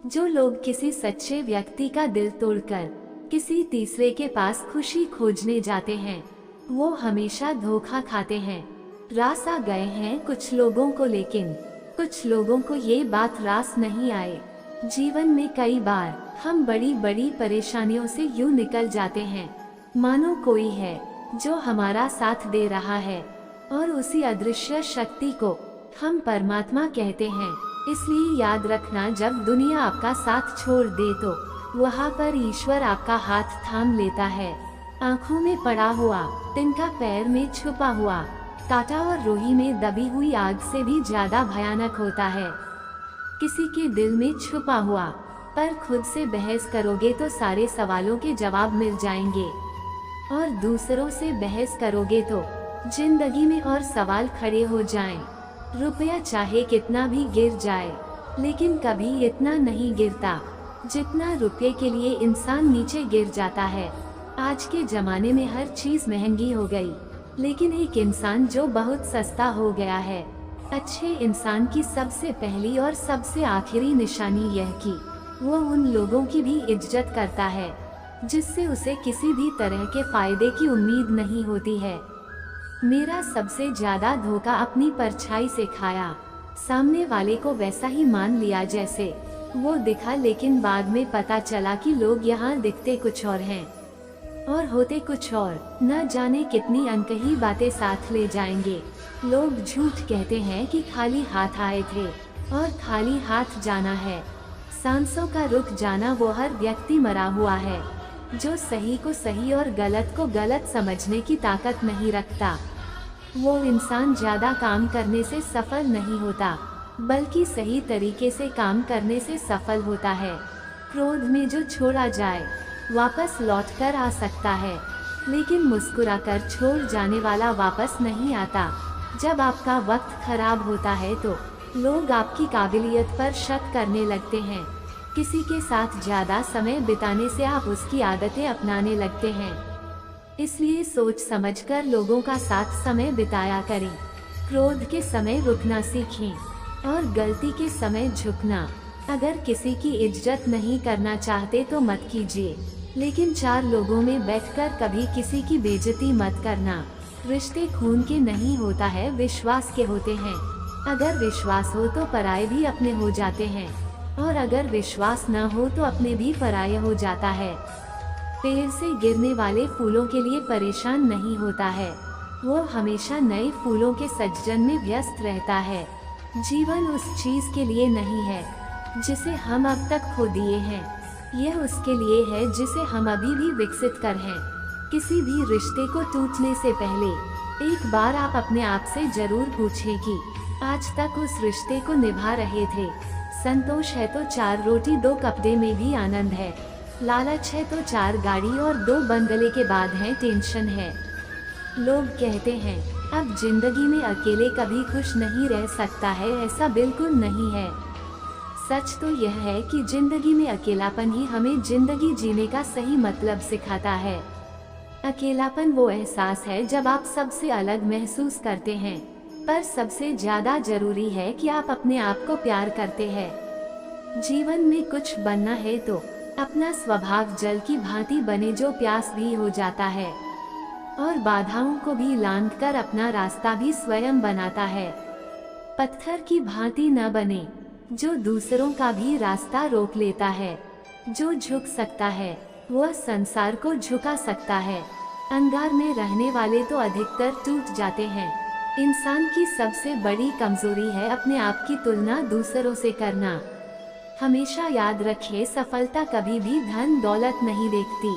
जो लोग किसी सच्चे व्यक्ति का दिल तोड़कर किसी तीसरे के पास खुशी खोजने जाते हैं, वो हमेशा धोखा खाते हैं। रास आ गए हैं कुछ लोगों को, लेकिन कुछ लोगों को ये बात रास नहीं आए। जीवन में कई बार हम बड़ी बड़ी परेशानियों से यूं निकल जाते हैं मानो कोई है जो हमारा साथ दे रहा है, और उसी अदृश्य शक्ति को हम परमात्मा कहते हैं। इसलिए याद रखना, जब दुनिया आपका साथ छोड़ दे तो वहाँ पर ईश्वर आपका हाथ थाम लेता है। आँखों में पड़ा हुआ तिनका पैर में छुपा हुआ कांटा और रूही में दबी हुई आग से भी ज्यादा भयानक होता है। किसी के दिल में छुपा हुआ, पर खुद से बहस करोगे तो सारे सवालों के जवाब मिल जाएंगे, और दूसरों से बहस करोगे तो जिंदगी में और सवाल खड़े हो जाएं। रुपया चाहे कितना भी गिर जाए, लेकिन कभी इतना नहीं गिरता जितना रुपये के लिए इंसान नीचे गिर जाता है। आज के जमाने में हर चीज महंगी हो गई, लेकिन एक इंसान जो बहुत सस्ता हो गया है। अच्छे इंसान की सबसे पहली और सबसे आखिरी निशानी यह कि वो उन लोगों की भी इज्जत करता है जिससे उसे किसी भी तरह के फायदे की उम्मीद नहीं होती है। मेरा सबसे ज्यादा धोखा अपनी परछाई से खाया। सामने वाले को वैसा ही मान लिया जैसे वो दिखा, लेकिन बाद में पता चला कि लोग यहाँ दिखते कुछ और हैं और होते कुछ और। न जाने कितनी अनकही बातें साथ ले जाएंगे। लोग झूठ कहते हैं कि खाली हाथ आए थे और खाली हाथ जाना है। सांसों का रुक जाना वो हर व्यक्ति मरा हुआ है जो सही को सही और गलत को गलत समझने की ताकत नहीं रखता। वो इंसान ज्यादा काम करने से सफल नहीं होता, बल्कि सही तरीके से काम करने से सफल होता है। क्रोध में जो छोड़ा जाए वापस लौट कर आ सकता है, लेकिन मुस्कुराकर छोड़ जाने वाला वापस नहीं आता। जब आपका वक्त खराब होता है तो लोग आपकी काबिलियत पर शक करने लगते हैं। किसी के साथ ज्यादा समय बिताने से आप उसकी आदतें अपनाने लगते हैं। इसलिए सोच समझकर लोगों का साथ समय बिताया करें। क्रोध के समय रुकना सीखें और गलती के समय झुकना। अगर किसी की इज्जत नहीं करना चाहते तो मत कीजिए, लेकिन चार लोगों में बैठकर कभी किसी की बेइज्जती मत करना। रिश्ते खून के नहीं होता है, विश्वास के होते हैं। अगर विश्वास हो तो पराये भी अपने हो जाते हैं, और अगर विश्वास न हो तो अपने भी पराये हो जाता है। पेड़ से गिरने वाले फूलों के लिए परेशान नहीं होता है, वो हमेशा नए फूलों के सृजन में व्यस्त रहता है। जीवन उस चीज के लिए नहीं है जिसे हम अब तक खो दिए हैं, यह उसके लिए है जिसे हम अभी भी विकसित कर हैं। किसी भी रिश्ते को टूटने से पहले एक बार आप अपने आप से जरूर पूछें कि आज तक उस रिश्ते को निभा रहे थे। संतोष है तो 4 रोटी 2 कपड़े में भी आनंद है। लालच है तो 4 गाड़ी और 2 बंगले के बाद है टेंशन है। लोग कहते हैं अब जिंदगी में अकेले कभी खुश नहीं रह सकता है, ऐसा बिल्कुल नहीं है। सच तो यह है कि जिंदगी में अकेलापन ही हमें जिंदगी जीने का सही मतलब सिखाता है। अकेलापन वो एहसास है जब आप सबसे अलग महसूस करते हैं, पर सबसे ज्यादा जरूरी है कि आप अपने आप को प्यार करते हैं। जीवन में कुछ बनना है तो अपना स्वभाव जल की भांति बने जो प्यास भी हो जाता है, और बाधाओं को भी लांघ कर अपना रास्ता भी स्वयं बनाता है। पत्थर की भांति न बने जो दूसरों का भी रास्ता रोक लेता है। जो झुक सकता है वह संसार को झुका सकता है। अंगार में रहने वाले तो अधिकतर टूट जाते हैं। इंसान की सबसे बड़ी कमजोरी है अपने आप की तुलना दूसरों से करना। हमेशा याद रखिए, सफलता कभी भी धन दौलत नहीं देखती,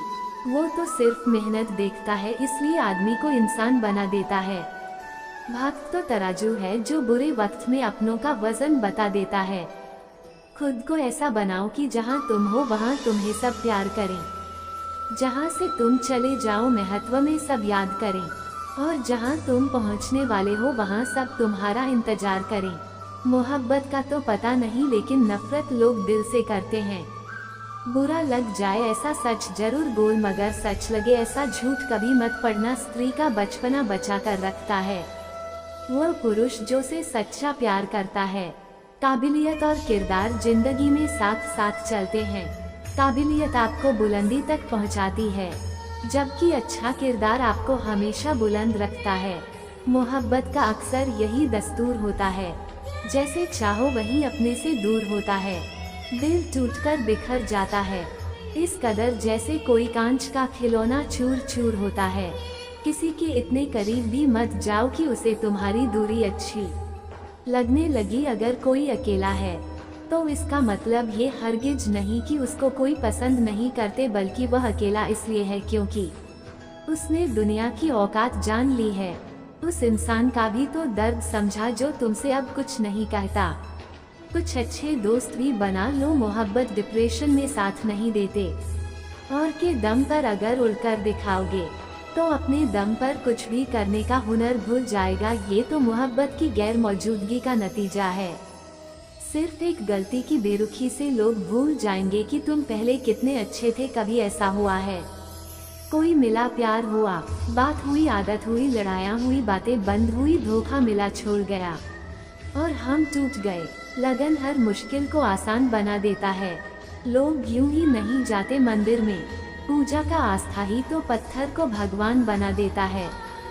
वो तो सिर्फ मेहनत देखता है। इसलिए आदमी को इंसान बना देता है। भाग्य तो तराजू है जो बुरे वक्त में अपनों का वजन बता देता है। खुद को ऐसा बनाओ कि जहाँ तुम हो वहाँ तुम्हें सब प्यार करें। जहाँ से तुम चले जाओ महत्व में सब याद करें, और जहाँ तुम पहुँचने वाले हो वहाँ सब तुम्हारा इंतजार करें। मोहब्बत का तो पता नहीं, लेकिन नफरत लोग दिल से करते हैं। बुरा लग जाए ऐसा सच जरूर बोल, मगर सच लगे ऐसा झूठ कभी मत पढ़ना। स्त्री का बचपना बचा कर रखता है वो पुरुष जो से सच्चा प्यार करता है। काबिलियत और किरदार जिंदगी में साथ साथ चलते हैं। काबिलियत आपको बुलंदी तक पहुंचाती है, जबकि अच्छा किरदार आपको हमेशा बुलंद रखता है। मोहब्बत का अक्सर यही दस्तूर होता है, जैसे चाहो वही अपने से दूर होता है। दिल टूटकर बिखर जाता है, इस कदर जैसे कोई कांच का खिलौना चूर चूर होता है। किसी के इतने करीब भी मत जाओ कि उसे तुम्हारी दूरी अच्छी लगने लगी। अगर कोई अकेला है तो इसका मतलब ये हरगिज नहीं कि उसको कोई पसंद नहीं करते, बल्कि वह अकेला इसलिए है क्योंकि उसने दुनिया की औकात जान ली है। उस इंसान का भी तो दर्द समझा जो तुमसे अब कुछ नहीं कहता। कुछ अच्छे दोस्त भी बना लो, मोहब्बत डिप्रेशन में साथ नहीं देते। और के दम पर अगर उड़कर दिखाओगे तो अपने दम पर कुछ भी करने का हुनर भूल जाएगा। ये तो मोहब्बत की गैर मौजूदगी का नतीजा है। सिर्फ एक गलती की बेरुखी से लोग भूल जाएंगे कि तुम पहले कितने अच्छे थे। कभी ऐसा हुआ है, कोई मिला, प्यार हुआ, बात हुई, आदत हुई, लड़ाइयाँ हुई, बातें बंद हुई, धोखा मिला, छोड़ गया और हम टूट गए। लगन हर मुश्किल को आसान बना देता है। लोग यूं ही नहीं जाते मंदिर में, पूजा का आस्था ही तो पत्थर को भगवान बना देता है।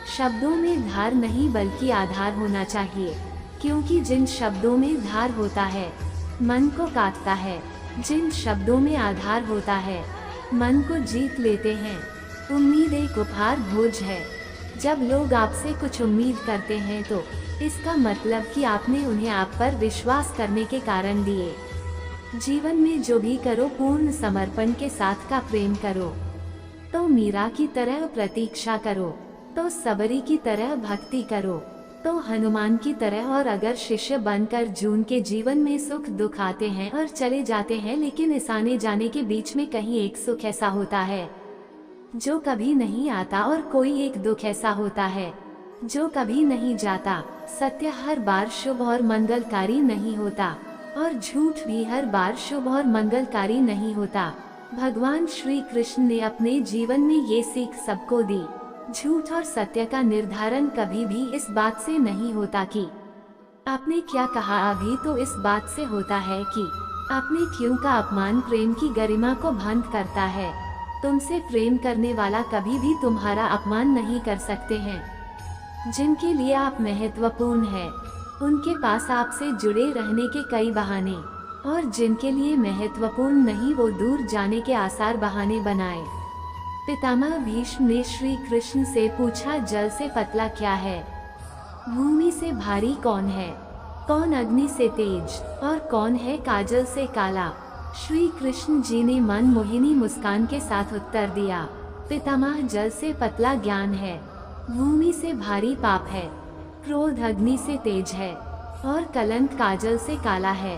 शब्दों में धार नहीं बल्कि आधार होना चाहिए, क्योंकि जिन शब्दों में धार होता है मन को काटता है, जिन शब्दों में आधार होता है मन को जीत लेते हैं। उम्मीद एक उपहार भोज है। जब लोग आपसे कुछ उम्मीद करते हैं तो इसका मतलब कि आपने उन्हें आप पर विश्वास करने के कारण दिए। जीवन में जो भी करो पूर्ण समर्पण के साथ का प्रेम करो, तो मीरा की तरह प्रतीक्षा करो, तो सबरी की तरह भक्ति करो, तो हनुमान की तरह। और अगर शिष्य बनकर जून के जीवन में सुख दुख आते हैं और चले जाते हैं, लेकिन इस आने जाने के बीच में कहीं एक सुख ऐसा होता है जो कभी नहीं आता, और कोई एक दुख ऐसा होता है जो कभी नहीं जाता। सत्य हर बार शुभ और मंगलकारी नहीं होता, और झूठ भी हर बार शुभ और मंगलकारी नहीं होता। भगवान श्री कृष्ण ने अपने जीवन में ये सीख सबको दी। झूठ और सत्य का निर्धारण कभी भी इस बात से नहीं होता कि आपने क्या कहा, अभी तो इस बात से होता है कि आपने क्यों का। अपमान प्रेम की गरिमा को भंग करता है। तुमसे प्रेम करने वाला कभी भी तुम्हारा अपमान नहीं कर सकते हैं। जिनके लिए आप महत्वपूर्ण हैं, उनके पास आपसे जुड़े रहने के कई बहाने, और जिनके लिए महत्वपूर्ण नहीं, वो दूर जाने के आसार बहाने बनाए। पितामह भीष्म ने श्री कृष्ण से पूछा, जल से पतला क्या है, भूमि से भारी कौन है, कौन अग्नि से तेज, और कौन है काजल से काला। श्री कृष्ण जी ने मन मोहिनी मुस्कान के साथ उत्तर दिया, पितामह जल से पतला ज्ञान है, भूमि से भारी पाप है, क्रोध अग्नि से तेज है, और कलंक काजल से काला है।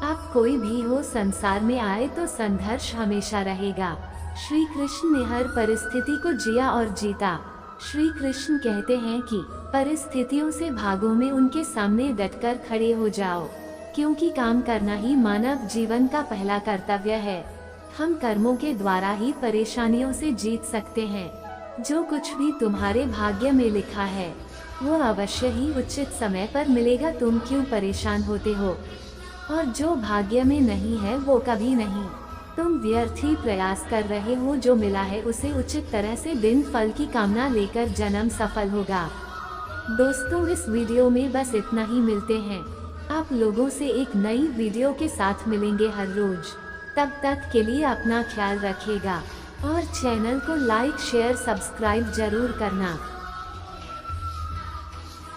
आप कोई भी हो, संसार में आए तो संघर्ष हमेशा रहेगा। श्री कृष्ण ने हर परिस्थिति को जिया और जीता। श्री कृष्ण कहते हैं कि परिस्थितियों से भागो में उनके सामने डटकर खड़े हो जाओ, क्योंकि काम करना ही मानव जीवन का पहला कर्तव्य है। हम कर्मों के द्वारा ही परेशानियों से जीत सकते हैं। जो कुछ भी तुम्हारे भाग्य में लिखा है वो अवश्य ही उचित समय पर मिलेगा। तुम क्यों परेशान होते हो? और जो भाग्य में नहीं है वो कभी नहीं। तुम व्यर्थ ही प्रयास कर रहे हो। जो मिला है उसे उचित तरह से दिन फल की कामना लेकर जन्म सफल होगा। दोस्तों, इस वीडियो में बस इतना ही। मिलते हैं आप लोगों से एक नई वीडियो के साथ मिलेंगे हर रोज। तब तक के लिए अपना ख्याल रखिएगा और चैनल को लाइक शेयर सब्सक्राइब जरूर करना।